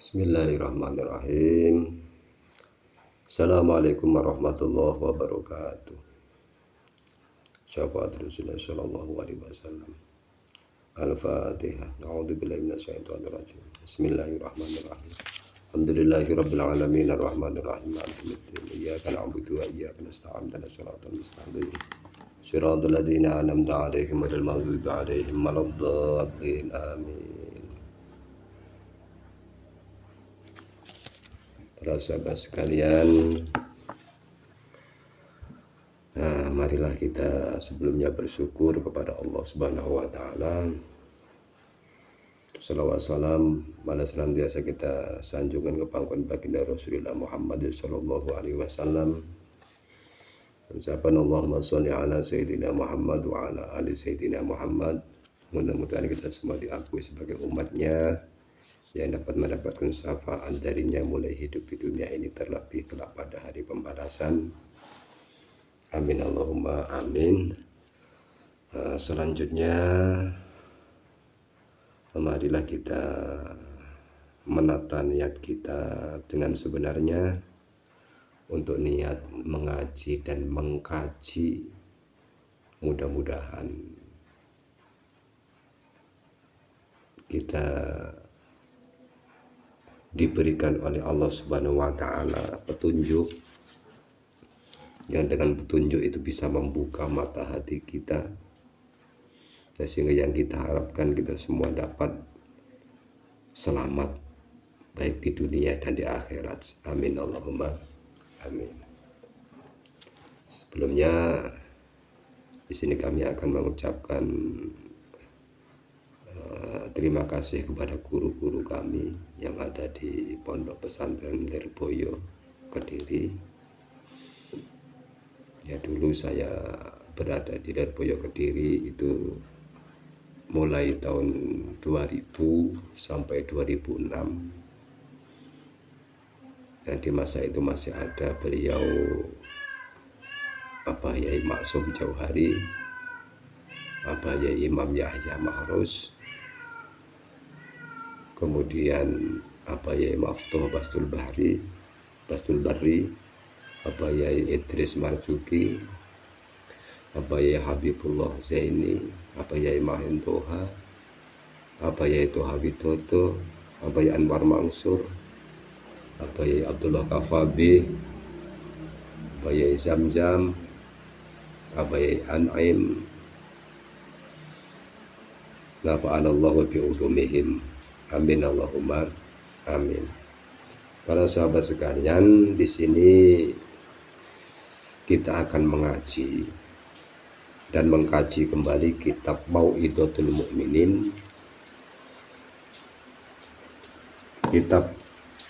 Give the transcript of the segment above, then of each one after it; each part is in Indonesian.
Bismillahirrahmanirrahim. Assalamualaikum warahmatullahi wabarakatuh. Syafaat Rasulullah sallallahu alaihi wasallam. Al-Fatihah. A'udzu billahi minasyaitonir rajim. Bismillahirrahmanirrahim. Alhamdulillahirabbil alamin arrahmanir rahim maliki yaumiddin. Iyyaka na'budu wa iyyaka nasta'in. Ihdinas siratal mustaqim. Shiratal ladzina an'amta 'alaihim ghairil maghdubi 'alaihim waladdallin. Amin. Para sahabat sekalian, marilah kita sebelumnya bersyukur kepada Allah Subhanahu wa taala. Shalawat salam mana senantiasa kita sanjungkan ke pangkuan baginda Rasulullah Muhammad sallallahu alaihi wasallam. Ucapan Allahumma sholli ala sayyidina Muhammad wa ala ali sayyidina Muhammad. Mudah-mudahan kita semua diakui sebagai umatnya yang dapat mendapatkan syafaat darinya mulai hidup di dunia ini terlebih kelak pada hari pembalasan. Amin Allahumma amin. Selanjutnya marilah kita menata niat kita dengan sebenarnya untuk niat mengaji dan mengkaji. Mudah-mudahan kita diberikan oleh Allah Subhanahu wa taala petunjuk, yang dengan petunjuk itu bisa membuka mata hati kita, sehingga yang kita harapkan kita semua dapat selamat baik di dunia dan di akhirat. Amin Allahumma amin. Sebelumnya di sini kami akan mengucapkan terima kasih kepada guru-guru kami yang ada di Pondok Pesantren Lirboyo Kediri. Ya, dulu saya berada di Lirboyo Kediri itu mulai tahun 2000 sampai 2006. Dan di masa itu masih ada beliau Yai Maksum Jauhari, Yai Imam Yahya Mahrus, kemudian Yai Maftuh Bastul Bari, Yai Idris Marzuki, Yai Habibullah Zaini, Yai Mahin Toha, Yai Toha Widodo, Yai Anwar Mansur, Yai Abdullah Kafabi, Yai Zamzam, Yai An'im. Nafa'anallahu bi'ulumihim. Amin Allahumma amin. Para sahabat sekalian, di sini kita akan mengaji dan mengkaji kembali kitab Mau'idotul Mukminin. Kitab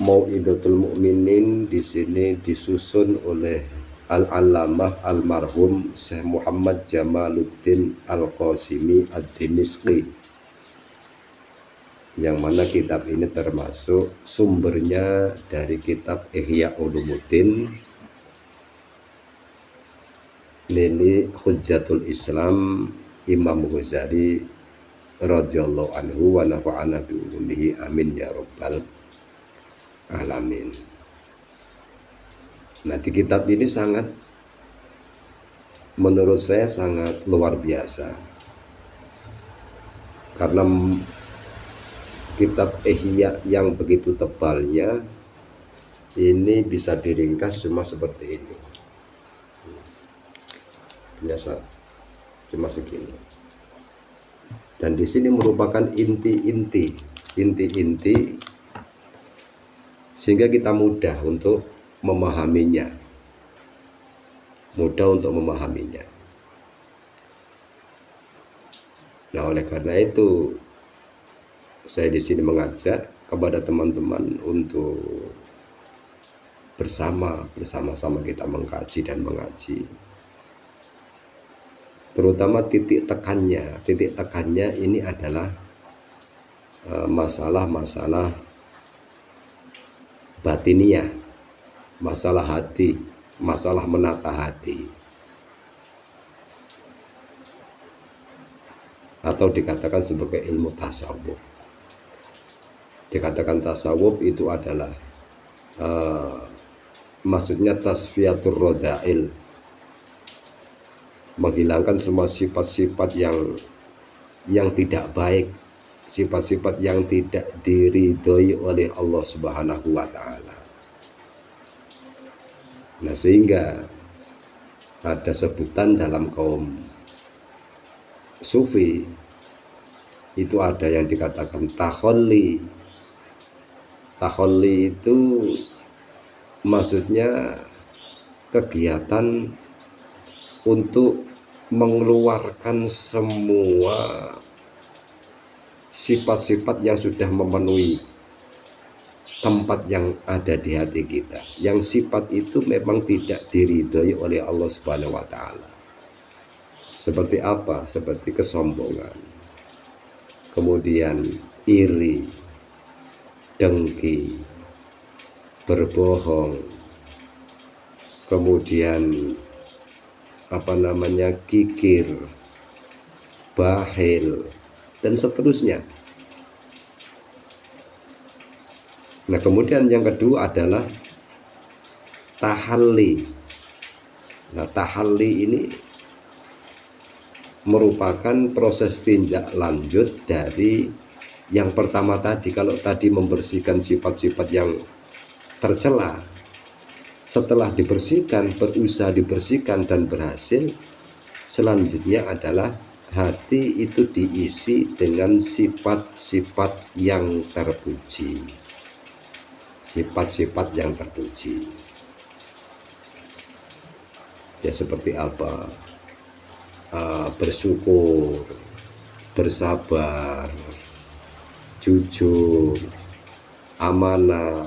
Mau'idotul Mukminin di sini disusun oleh Al-Allamah Almarhum Syekh Muhammad Jamaluddin Al-Qasimi Ad-Dimishqi, yang mana kitab ini termasuk sumbernya dari kitab Ihya Ulumuddin Lili Hujjatul Islam Imam Ghazali radhiyallahu anhu wa nafa'ana bi ulumihi amin ya rabbal alamin. Nah, di kitab ini menurut saya sangat luar biasa, karena kitab Ihya yang begitu tebalnya ini bisa diringkas cuma seperti ini, biasa cuma segini. Dan di sini merupakan inti-inti sehingga kita mudah untuk memahaminya. Nah, oleh karena itu saya di sini mengajak kepada teman-teman untuk bersama-sama kita mengkaji dan mengaji. Terutama titik tekannya ini adalah masalah-masalah batiniah, masalah hati, masalah menata hati, atau dikatakan sebagai ilmu tasawuf. Dikatakan tasawuf itu adalah maksudnya tasfiyatur rodail, menghilangkan semua sifat-sifat yang tidak baik, sifat-sifat yang tidak diridhoi oleh Allah Subhanahu wa taala. Nah, sehingga ada sebutan dalam kaum sufi itu ada yang dikatakan takholli. Takholli itu maksudnya kegiatan untuk mengeluarkan semua sifat-sifat yang sudah memenuhi tempat yang ada di hati kita, yang sifat itu memang tidak diridhoi oleh Allah Subhanahu wa taala. Seperti apa? Seperti kesombongan, kemudian iri, dengki, berbohong, kemudian kikir, bakhil, dan seterusnya. Nah, kemudian yang kedua adalah tahalli. Nah, tahalli ini merupakan proses tindak lanjut dari yang pertama tadi. Kalau tadi membersihkan sifat-sifat yang tercela, setelah dibersihkan, berusaha dibersihkan dan berhasil, selanjutnya adalah hati itu diisi dengan sifat-sifat yang terpuji. Sifat-sifat yang terpuji. Ya, seperti apa? Bersyukur, bersabar, jujur, amanah,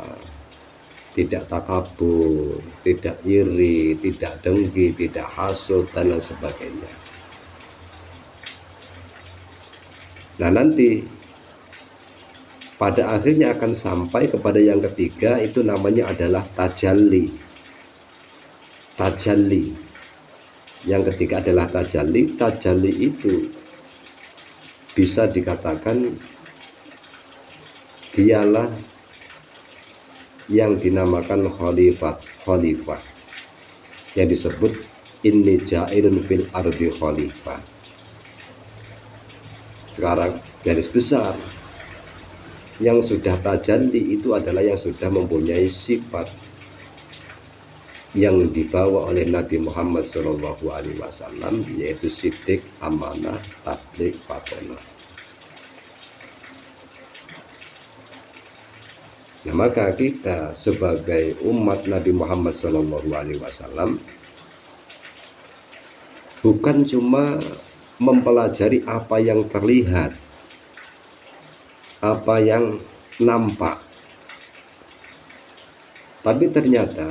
tidak takabur, tidak iri, tidak dengki, tidak hasud, dan lain sebagainya. Nah, nanti pada akhirnya akan sampai kepada yang ketiga, itu namanya adalah tajalli. Tajalli. Yang ketiga adalah tajalli. Tajalli itu bisa dikatakan dialah yang dinamakan khalifah, yang disebut inni ja'ilun fil ardi khalifah. Sekarang garis besar, yang sudah tajalli itu adalah yang sudah mempunyai sifat yang dibawa oleh Nabi Muhammad SAW, yaitu siddiq, amanah, tabligh, fatonah. Nah, maka kita sebagai umat Nabi Muhammad SAW bukan cuma mempelajari apa yang terlihat, apa yang nampak, tapi ternyata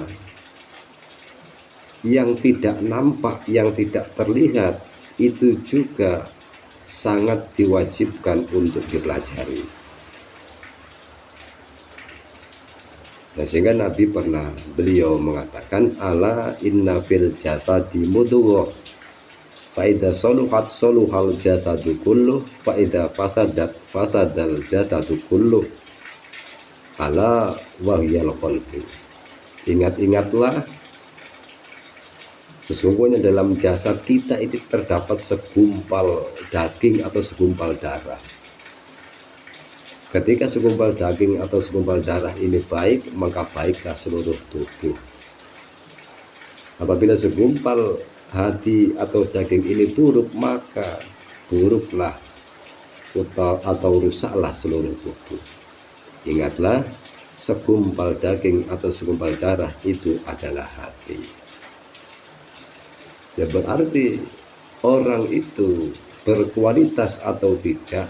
yang tidak nampak, yang tidak terlihat itu juga sangat diwajibkan untuk dipelajari. Nah, sehingga Nabi beliau mengatakan, ala inna fil jasadi mudghah fa idza saluhat saluhal jasadu kulluh fa idza fasadat fasadal jasadu kulluh ala wahyal qalbi. Ingat-ingatlah, sesungguhnya dalam jasad kita itu terdapat segumpal daging atau segumpal darah. Ketika segumpal daging atau segumpal darah ini baik, maka baiklah seluruh tubuh. Apabila segumpal hati atau daging ini buruk, maka buruklah atau rusaklah seluruh tubuh. Ingatlah, segumpal daging atau segumpal darah itu adalah hati. Ya, berarti orang itu berkualitas atau tidak,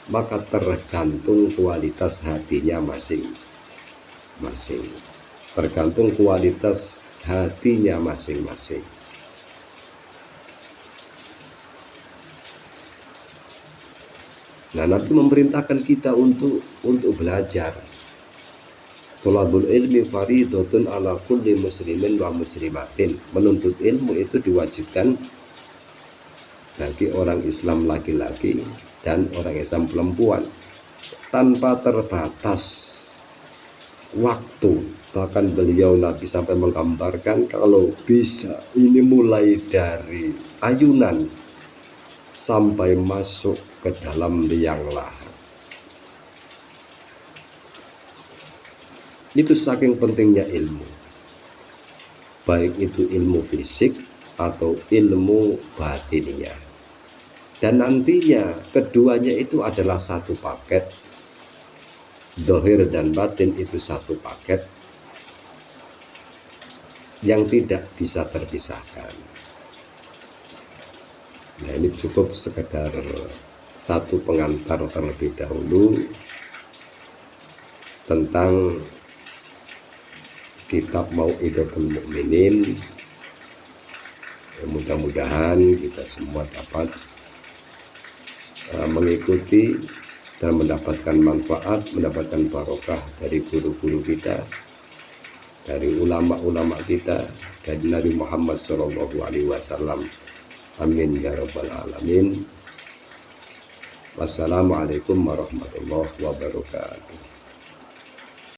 maka tergantung kualitas hatinya masing-masing. Tergantung kualitas hatinya masing-masing. Nah, Nabi memerintahkan kita untuk belajar. Thalabul ilmi faridatun ala kulli muslimin wa muslimatin. Menuntut ilmu itu diwajibkan bagi orang Islam laki-laki dan orang Islam perempuan. tanpa terbatas waktu. Bahkan beliau Nabi sampai menggambarkan kalau bisa ini mulai dari ayunan sampai masuk ke dalam liang lahat. Itu saking pentingnya ilmu, baik itu ilmu fisik atau ilmu batinnya. Dan nantinya keduanya itu adalah satu paket. Dohir dan batin itu satu paket yang tidak bisa terpisahkan. Nah, ini cukup sekedar satu pengantar terlebih dahulu tentang kitab Mau'idatul Mukminin. Mudah-mudahan kita semua dapat mengikuti dan mendapatkan manfaat, mendapatkan barokah dari guru-guru kita, dari ulama-ulama kita, dari Nabi Muhammad SAW. Amin ya rabbal alamin. Wassalamualaikum warahmatullahi wabarakatuh.